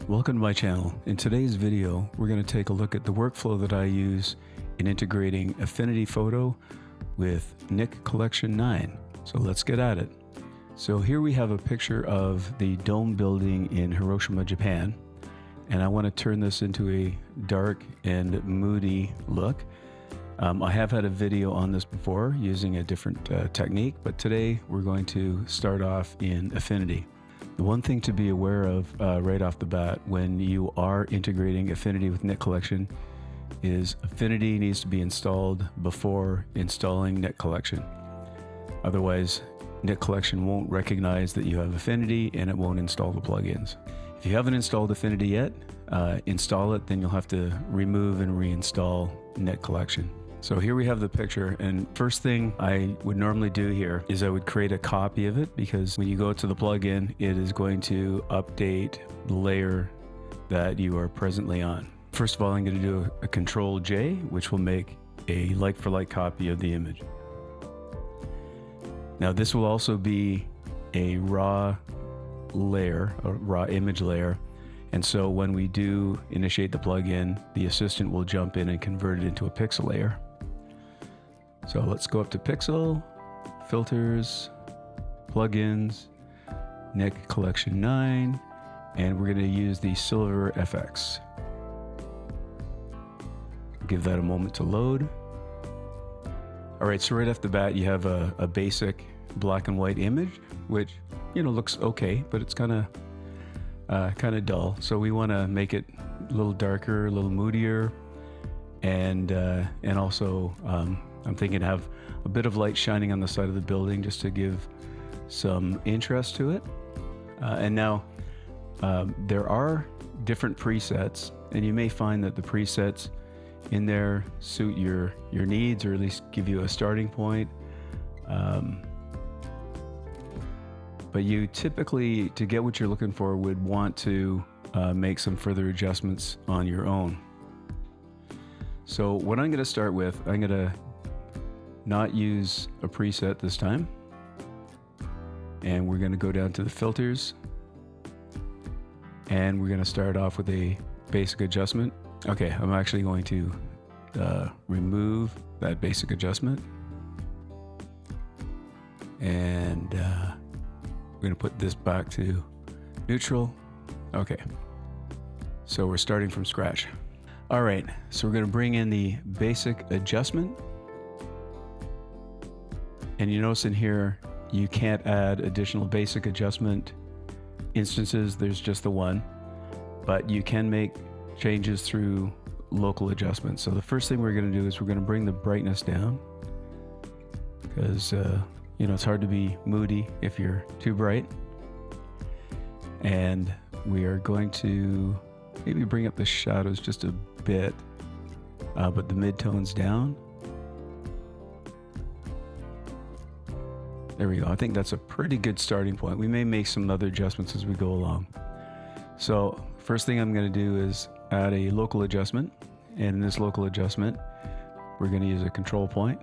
welcome to my channel. In today's video, we're going to take a look at the workflow that I use in integrating Affinity Photo with Nik Collection 9. So let's get at it. So here we have a picture of the dome building in Hiroshima, Japan. And I want to turn this into a dark and moody look. I have had a video on this before using a different technique, but today we're going to start off in Affinity. The one thing to be aware of right off the bat when you are integrating Affinity with Nik Collection is Affinity needs to be installed before installing Nik Collection. Otherwise, Nik Collection won't recognize that you have Affinity and it won't install the plugins. If you haven't installed Affinity yet, install it, then you'll have to remove and reinstall Nik Collection. So here we have the picture, and first thing I would normally do here is I would create a copy of it, because when you go to the plugin, it is going to update the layer that you are presently on. First of all, I'm going to do a Control J, which will make a like-for-like copy of the image. Now this will also be a raw layer, a raw image layer. And so when we do initiate the plugin, the assistant will jump in and convert it into a pixel layer. So let's go up to Pixel, Filters, Plugins, Nik Collection 9, and we're going to use the Silver Efex. Give that a moment to load. All right, so right off the bat, you have a basic black and white image, which, you know, looks okay, but it's kind of dull. So we want to make it a little darker, a little moodier, and also I'm thinking have a bit of light shining on the side of the building just to give some interest to it. And now there are different presets, and you may find that the presets in there suit your needs, or at least give you a starting point. But you typically, to get what you're looking for, would want to make some further adjustments on your own. So what I'm going to start with, I'm going to not use a preset this time. And we're going to go down to the filters. And we're going to start off with a basic adjustment. Okay, I'm actually going to remove that basic adjustment. And we're going to put this back to neutral. Okay, so we're starting from scratch. All right, so we're going to bring in the basic adjustment. And you notice in here, you can't add additional basic adjustment instances. There's just the one, but you can make changes through local adjustments. So the first thing we're going to do is we're going to bring the brightness down, because you know, it's hard to be moody if you're too bright. And we are going to maybe bring up the shadows just a bit, but the midtones down. There we go. I think that's a pretty good starting point. We may make some other adjustments as we go along. So first thing I'm going to do is add a local adjustment. And in this local adjustment, we're going to use a control point.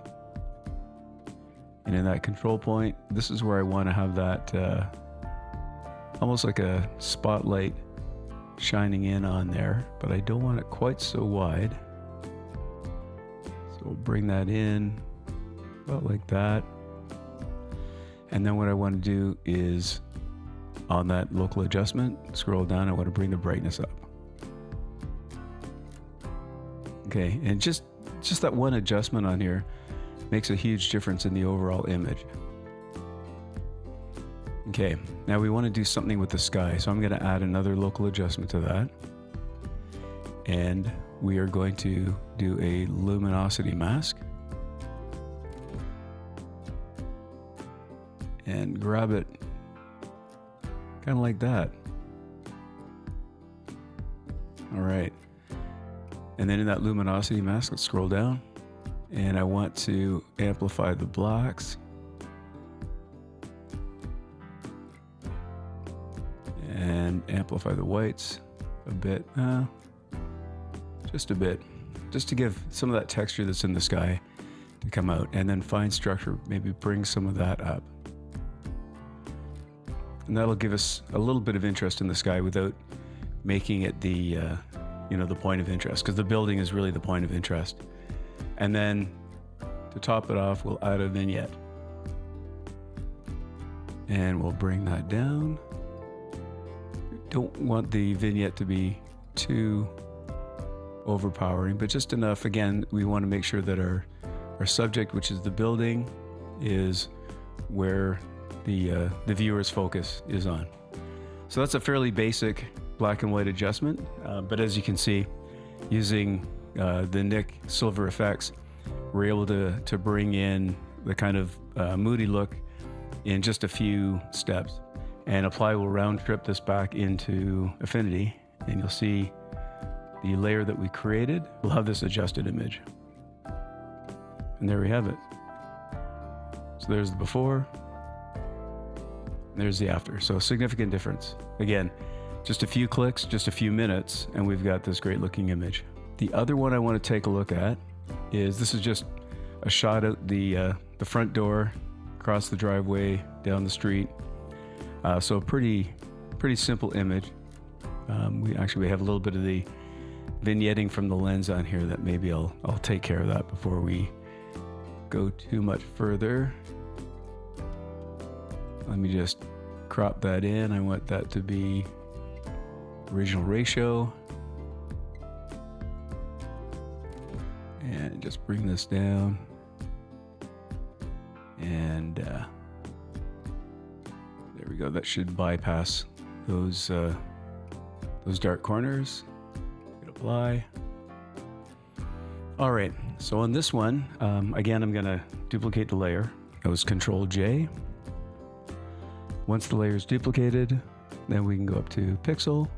And in that control point, this is where I want to have that almost like a spotlight shining in on there, but I don't want it quite so wide. So we'll bring that in about like that. And then what I want to do is on that local adjustment, scroll down, I want to bring the brightness up. Okay, and just that one adjustment on here makes a huge difference in the overall image. Okay, now we want to do something with the sky, so I'm going to add another local adjustment to that. And we are going to do a luminosity mask. And grab it kind of like that. All right. And then in that luminosity mask, let's scroll down. And I want to amplify the blacks. And amplify the whites a bit. Just a bit. Just to give some of that texture that's in the sky to come out. And then fine structure, maybe bring some of that up. And that'll give us a little bit of interest in the sky without making it the the point of interest, because the building is really the point of interest. And then to top it off, we'll add a vignette. And we'll bring that down. Don't want the vignette to be too overpowering, but just enough. Again, we want to make sure that our subject, which is the building, is where the viewer's focus is on. So that's a fairly basic black and white adjustment, but as you can see, using the Nik Silver Efex, we're able to bring in the kind of moody look in just a few steps. And Apply will round trip this back into Affinity, and you'll see the layer that we created will have this adjusted image. And there we have it. So there's the before, and there's the after. So a significant difference. Again, just a few clicks, just a few minutes, and we've got this great looking image. The other one I want to take a look at is, this is just a shot out the front door, across the driveway, down the street. So a pretty simple image. We have a little bit of the vignetting from the lens on here that maybe I'll take care of that before we go too much further. Let me just crop that in. I want that to be original ratio. And just bring this down. And there we go. That should bypass those dark corners. Hit apply. All right. So on this one, again, I'm going to duplicate the layer. That was Control J. Once the layer is duplicated, then we can go up to Pixel,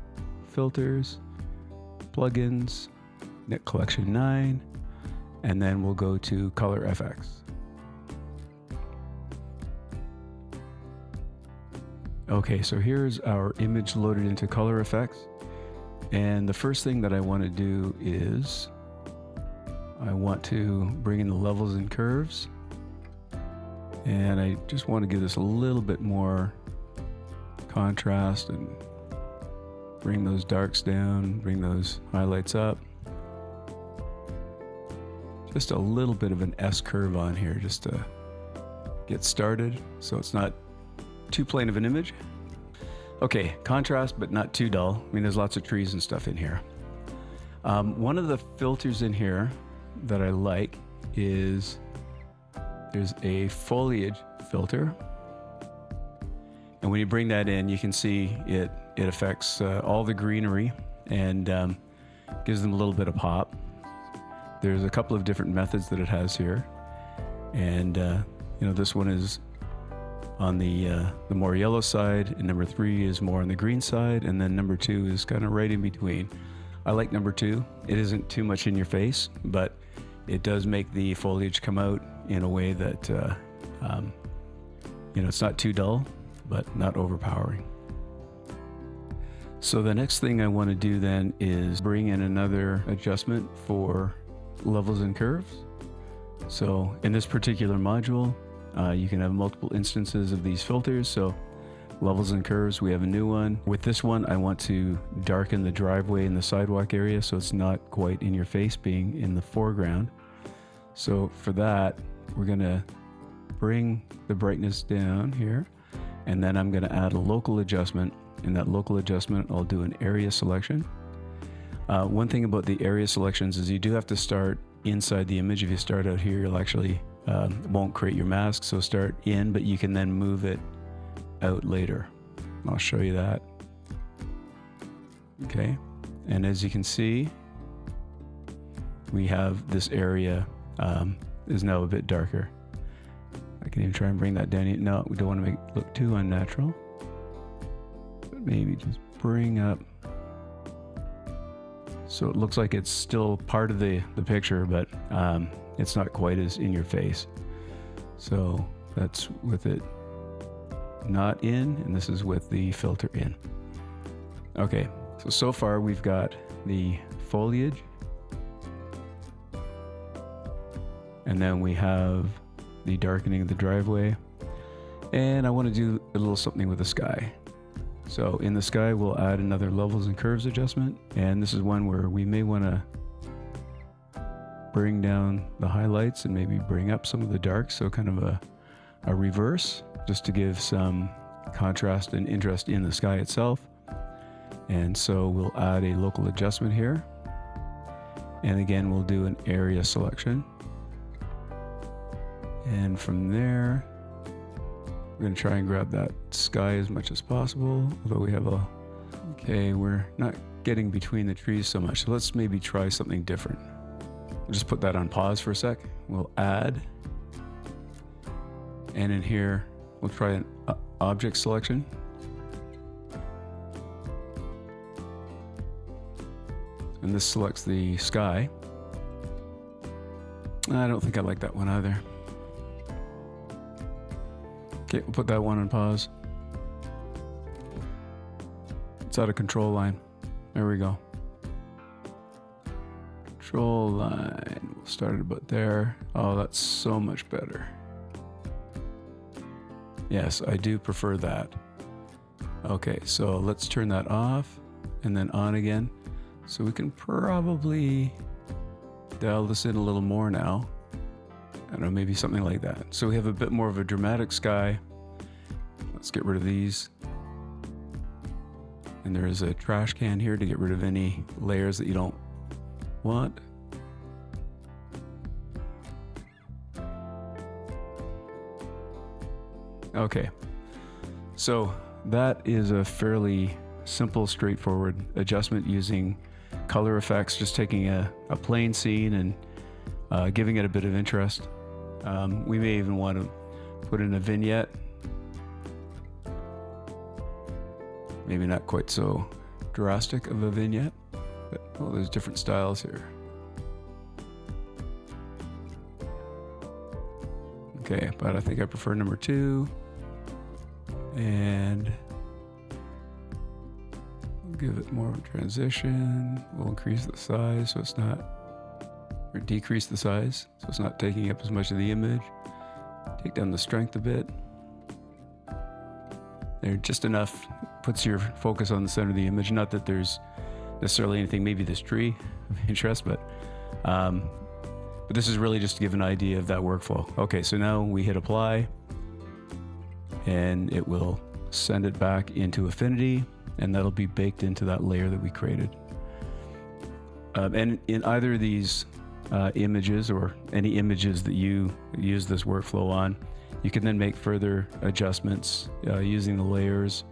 Filters, Plugins, Nik Collection 9, and then we'll go to Colour Efex. Okay, so here's our image loaded into Colour Efex. And the first thing that I want to do is I want to bring in the levels and curves. And I just want to give this a little bit more contrast and bring those darks down, bring those highlights up. Just a little bit of an S curve on here just to get started, so it's not too plain of an image. Okay, contrast, but not too dull. I mean, there's lots of trees and stuff in here. One of the filters in here that I like is there's a foliage filter. And when you bring that in, you can see it affects all the greenery and gives them a little bit of pop. There's a couple of different methods that it has here. And, this one is on the more yellow side, and number 3 is more on the green side, and then number 2 is kind of right in between. I like number 2. It isn't too much in your face, but it does make the foliage come out in a way that, it's not too dull, but not overpowering. So the next thing I want to do then is bring in another adjustment for levels and curves. So in this particular module, you can have multiple instances of these filters. So levels and curves, we have a new one. With this one, I want to darken the driveway and the sidewalk area so it's not quite in your face, being in the foreground. So for that, we're going to bring the brightness down here, and then I'm going to add a local adjustment. In that local adjustment, I'll do an area selection. One thing about the area selections is you do have to start inside the image. If you start out here, you'll actually won't create your mask. So start in, but you can then move it out later. I'll show you that. Okay, and as you can see, we have this area is now a bit darker. I can even try and bring that down. No, we don't want to make it look too unnatural. But maybe just bring up so it looks like it's still part of the picture, but it's not quite as in your face. So that's with it not in, and this is with the filter in. Okay, so far we've got the foliage, and then we have the darkening of the driveway, and I want to do a little something with the sky. So in the sky, we'll add another levels and curves adjustment. And this is one where we may want to bring down the highlights and maybe bring up some of the darks. So kind of a reverse, just to give some contrast and interest in the sky itself. And so we'll add a local adjustment here. And again, we'll do an area selection. And from there, we're going to try and grab that sky as much as possible, although we have okay, we're not getting between the trees so much. So let's maybe try something different. We'll just put that on pause for a sec. We'll add. And in here, we'll try an object selection. And this selects the sky. I don't think I like that one either. Okay, we'll put that one on pause. It's out of control line. There we go. Control line. We'll start it about there. Oh, that's so much better. Yes, I do prefer that. Okay, so let's turn that off and then on again. So we can probably dial this in a little more now. I don't know, maybe something like that. So we have a bit more of a dramatic sky. Let's get rid of these. And there is a trash can here to get rid of any layers that you don't want. Okay, so that is a fairly simple, straightforward adjustment using color effects, just taking a plain scene and giving it a bit of interest. We may even want to put in a vignette. Maybe not quite so drastic of a vignette, but oh, there's different styles here. Okay, but I think I prefer number 2. And we'll give it more of a transition. We'll increase the size so it's not, or decrease the size so it's not taking up as much of the image. Take down the strength a bit. There, just enough puts your focus on the center of the image. Not that there's necessarily anything, maybe this tree of interest, but this is really just to give an idea of that workflow. Okay, so now we hit apply and it will send it back into Affinity, and that'll be baked into that layer that we created. And in either of these images or any images that you use this workflow on, you can then make further adjustments using the layers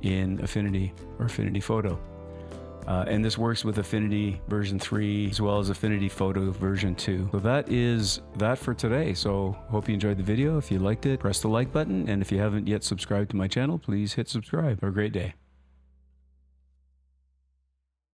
in Affinity or Affinity Photo. And this works with Affinity version 3 as well as Affinity Photo version 2. So that is that for today. So hope you enjoyed the video. If you liked it, press the like button. And if you haven't yet subscribed to my channel, please hit subscribe. Have a great day.